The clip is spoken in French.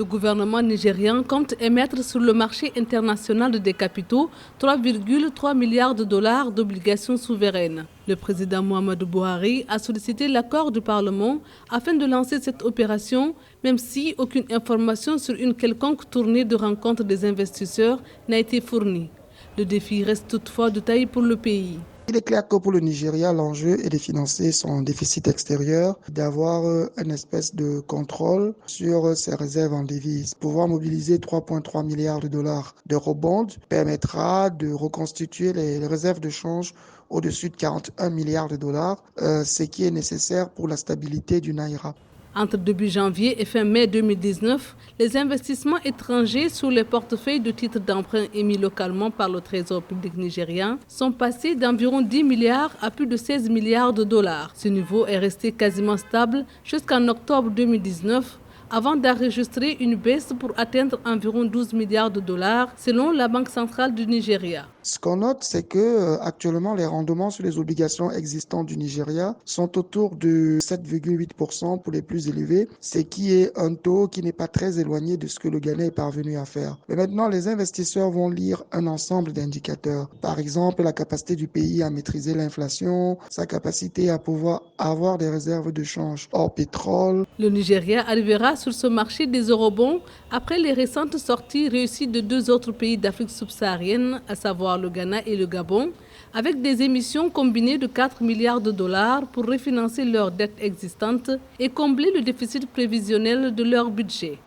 Le gouvernement nigérian compte émettre sur le marché international des capitaux 3,3 milliards de dollars d'obligations souveraines. Le président Muhammadu Buhari a sollicité l'accord du Parlement afin de lancer cette opération, même si aucune information sur une quelconque tournée de rencontre des investisseurs n'a été fournie. Le défi reste toutefois de taille pour le pays. Il est clair que pour le Nigeria, l'enjeu est de financer son déficit extérieur, d'avoir une espèce de contrôle sur ses réserves en devises. Pouvoir mobiliser 3,3 milliards de dollars d'eurobonds permettra de reconstituer les réserves de change au-dessus de 41 milliards de dollars, ce qui est nécessaire pour la stabilité du Naira. Entre début janvier et fin mai 2019, les investissements étrangers sur les portefeuilles de titres d'emprunt émis localement par le Trésor public nigérien sont passés d'environ 10 milliards à plus de 16 milliards de dollars. Ce niveau est resté quasiment stable jusqu'en octobre 2019, avant d'enregistrer une baisse pour atteindre environ 12 milliards de dollars, selon la Banque centrale du Nigeria. Ce qu'on note, c'est que actuellement les rendements sur les obligations existantes du Nigeria sont autour de 7,8% pour les plus élevés, ce qui est un taux qui n'est pas très éloigné de ce que le Ghana est parvenu à faire. Mais maintenant, les investisseurs vont lire un ensemble d'indicateurs. Par exemple, la capacité du pays à maîtriser l'inflation, sa capacité à pouvoir avoir des réserves de change hors pétrole. Le Nigeria arrivera sur ce marché des eurobonds après les récentes sorties réussies de deux autres pays d'Afrique subsaharienne, à savoir le Ghana et le Gabon, avec des émissions combinées de 4 milliards de dollars pour refinancer leurs dettes existantes et combler le déficit prévisionnel de leur budget.